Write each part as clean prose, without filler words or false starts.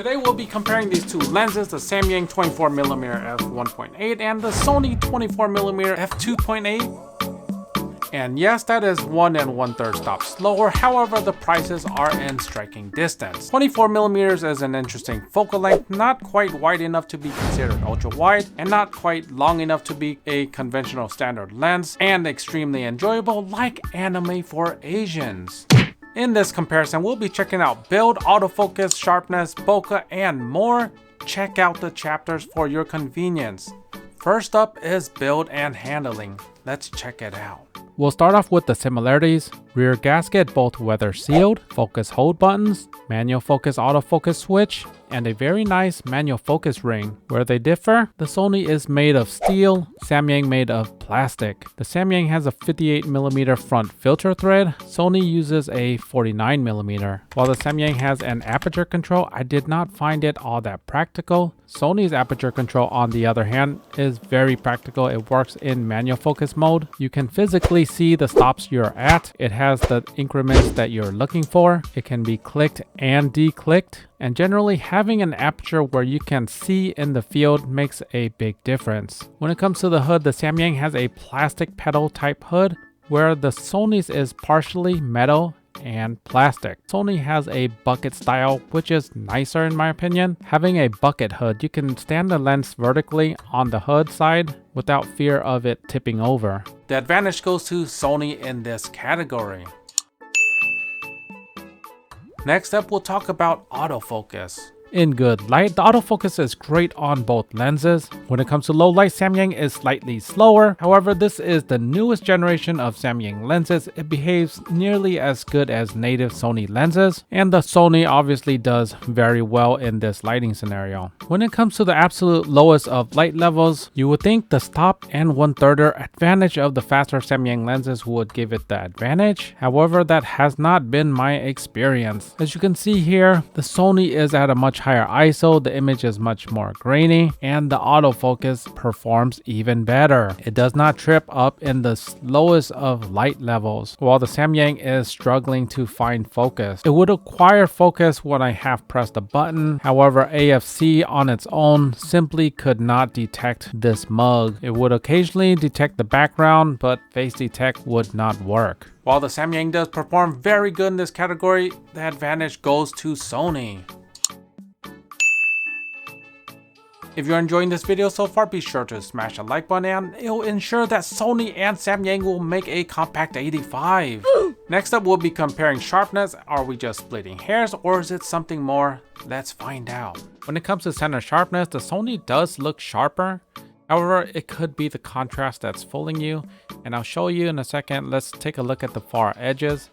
Today we'll be comparing these two lenses, the Samyang 24mm f1.8 and the Sony 24mm f2.8. And yes, that is 1 1/3 stops slower, however the prices are in striking distance. 24mm is an interesting focal length, not quite wide enough to be considered ultra wide, and not quite long enough to be a conventional standard lens, and extremely enjoyable like anime for Asians. In this comparison, we'll be checking out build, autofocus, sharpness, bokeh, and more. Check out the chapters for your convenience. First up is build and handling. Let's check it out. We'll start off with the similarities. Rear gasket both weather sealed, focus hold buttons, manual focus autofocus switch, and a very nice manual focus ring. Where they differ, the Sony is made of steel, Samyang made of plastic. The Samyang has a 58mm front filter thread, Sony uses a 49mm. While the Samyang has an aperture control, I did not find it all that practical. Sony's aperture control, on the other hand, is very practical. It works in manual focus mode. You can physically see the stops you're at. It has the increments that you're looking for. It can be clicked and declicked. And generally, having an aperture where you can see in the field makes a big difference. When it comes to the hood, the Samyang has a plastic pedal type hood, where the Sony's is partially metal and plastic. Sony has a bucket style, which is nicer in my opinion. Having a bucket hood, you can stand the lens vertically on the hood side without fear of it tipping over. The advantage goes to Sony in this category. Next up, we'll talk about autofocus. In good light, the autofocus is great on both lenses. When it comes to low light, Samyang is slightly slower. However, this is the newest generation of Samyang lenses. It behaves nearly as good as native Sony lenses, and the Sony obviously does very well in this lighting scenario. When it comes to the absolute lowest of light levels, you would think the stop and 1/3 advantage of the faster Samyang lenses would give it the advantage. However, that has not been my experience. As you can see here, the Sony is at a much higher ISO, the image is much more grainy, and the autofocus performs even better. It does not trip up in the lowest of light levels, while the Samyang is struggling to find focus. It would acquire focus when I half pressed the button. However, AFC on its own simply could not detect this mug. It would occasionally detect the background, but face detect would not work. While the Samyang does perform very good in this category, the advantage goes to Sony. If you're enjoying this video so far, be sure to smash a like button and it'll ensure that Sony and Samyang will make a compact 85. Next up, we'll be comparing sharpness. Are we just splitting hairs or is it something more? Let's find out. When it comes to center sharpness, the Sony does look sharper. However, it could be the contrast that's fooling you, and I'll show you in a second. Let's take a look at the far edges.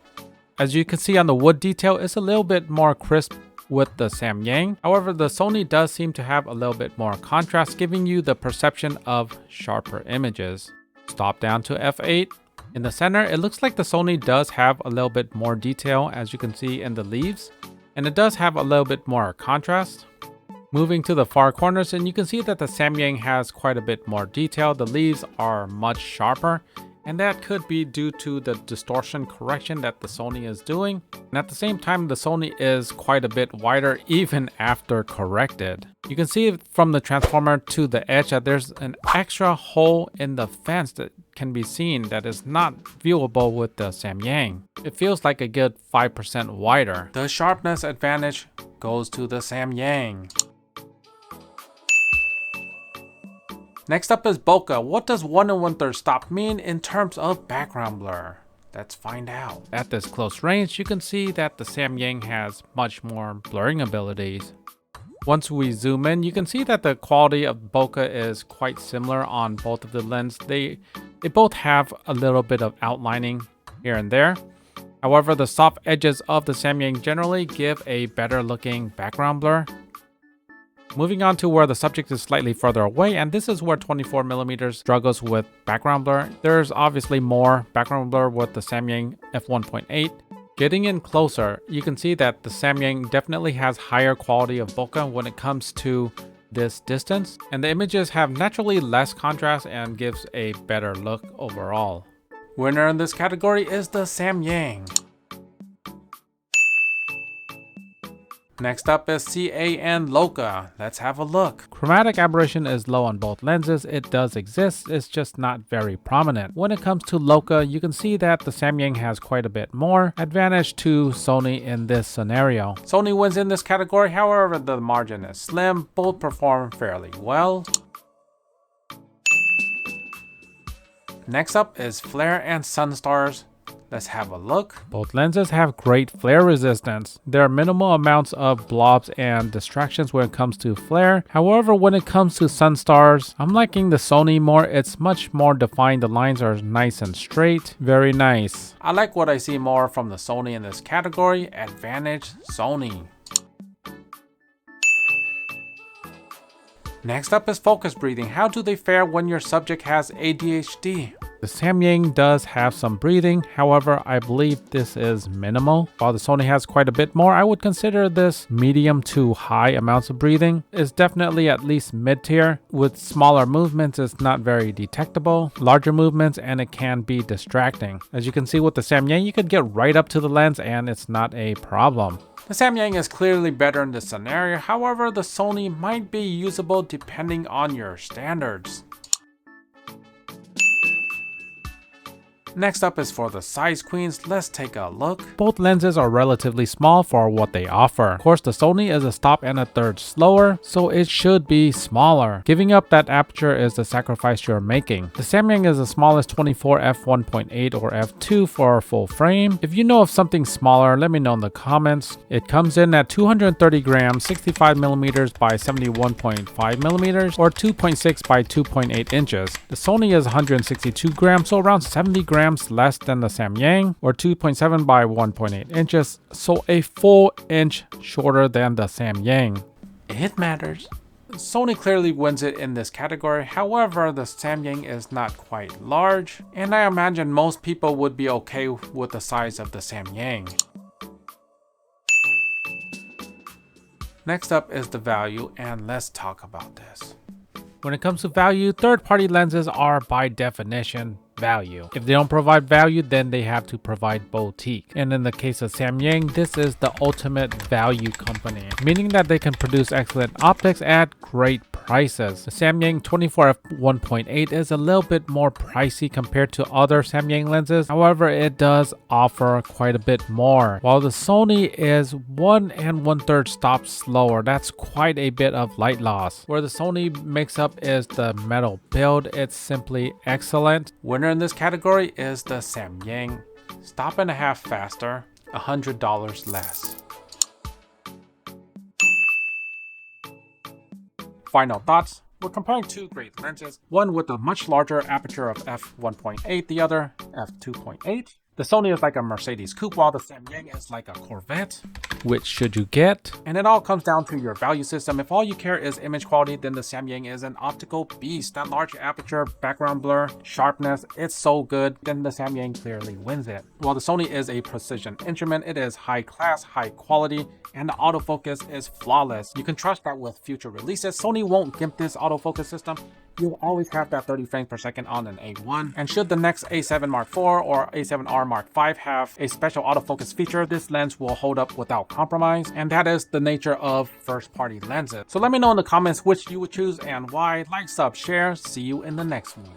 As you can see on the wood detail, it's a little bit more crisp with the Samyang. However, the Sony does seem to have a little bit more contrast, giving you the perception of sharper images. Stop down to f8. In the center, it looks like the Sony does have a little bit more detail, as you can see in the leaves, and it does have a little bit more contrast. Moving to the far corners, and you can see that the Samyang has quite a bit more detail. The leaves are much sharper, and that could be due to the distortion correction that the Sony is doing. And at the same time, the Sony is quite a bit wider even after corrected. You can see from the transformer to the edge that there's an extra hole in the fence that can be seen that is not viewable with the Samyang. It feels like a good 5% wider. The sharpness advantage goes to the Samyang. Next up is bokeh. What does 1 1/3 stop mean in terms of background blur? Let's find out. At this close range, you can see that the Samyang has much more blurring abilities. Once we zoom in, you can see that the quality of bokeh is quite similar on both of the lenses. They both have a little bit of outlining here and there. However, the soft edges of the Samyang generally give a better looking background blur. Moving on to where the subject is slightly further away, and this is where 24mm struggles with background blur. There's obviously more background blur with the Samyang f1.8. Getting in closer, you can see that the Samyang definitely has higher quality of bokeh when it comes to this distance, and the images have naturally less contrast and gives a better look overall. Winner in this category is the Samyang. Next up is CA and LoCA. Let's have a look. Chromatic aberration is low on both lenses. It does exist, it's just not very prominent. When it comes to LoCA, you can see that the Samyang has quite a bit more advantage to Sony in this scenario. Sony wins in this category, however the margin is slim. Both perform fairly well. Next up is flare and Sunstars. Let's have a look. Both lenses have great flare resistance. There are minimal amounts of blobs and distractions when it comes to flare. However, when it comes to Sunstars, I'm liking the Sony more. It's much more defined. The lines are nice and straight. Very nice. I like what I see more from the Sony in this category. Advantage Sony. Next up is focus breathing. How do they fare when your subject has ADHD? The Samyang does have some breathing, however I believe this is minimal. While the Sony has quite a bit more, I would consider this medium to high amounts of breathing. It's definitely at least mid-tier. With smaller movements it's not very detectable, larger movements and it can be distracting. As you can see with the Samyang, you could get right up to the lens and it's not a problem. The Samyang is clearly better in this scenario, however the Sony might be usable depending on your standards. Next up is for the size queens. Let's take a look. Both lenses are relatively small for what they offer. Of course, the Sony is a stop and a third slower, so it should be smaller. Giving up that aperture is the sacrifice you're making. The Samyang is the smallest 24 f1.8 or f2 for full frame. If you know of something smaller, let me know in the comments. It comes in at 230 grams, 65mm by 71.5mm, or 2.6 by 2.8 inches. The Sony is 162 grams, so around 70 grams less than the Samyang, or 2.7 by 1.8 inches, so a full inch shorter than the Samyang. It matters. Sony clearly wins it in this category, however the Samyang is not quite large, and I imagine most people would be okay with the size of the Samyang. Next up is the value, and let's talk about this. When it comes to value, third-party lenses are by definition value. If they don't provide value, then they have to provide boutique. And in the case of Samyang, this is the ultimate value company, meaning that they can produce excellent optics at great prices. The Samyang 24 f1.8 is a little bit more pricey compared to other Samyang lenses. However, it does offer quite a bit more. While the Sony is 1 1/3 stops slower, that's quite a bit of light loss. Where the Sony makes up is the metal build. It's simply excellent. Winner in this category is the Samyang. Stop and a half faster, $100 less. Final thoughts. We're comparing two great lenses, one with a much larger aperture of f1.8, the other f2.8. The Sony is like a Mercedes coupe, while the Samyang is like a Corvette. Which should you get? And it all comes down to your value system. If all you care is image quality, then the Samyang is an optical beast. That large aperture, background blur, sharpness, it's so good, then the Samyang clearly wins it. While the Sony is a precision instrument, it is high class, high quality, and the autofocus is flawless. You can trust that with future releases. Sony won't gimp this autofocus system. You'll always have that 30 frames per second on an A1. And should the next A7 Mark IV or A7R Mark V have a special autofocus feature, this lens will hold up without compromise. And that is the nature of first-party lenses. So let me know in the comments which you would choose and why. Like, sub, share. See you in the next one.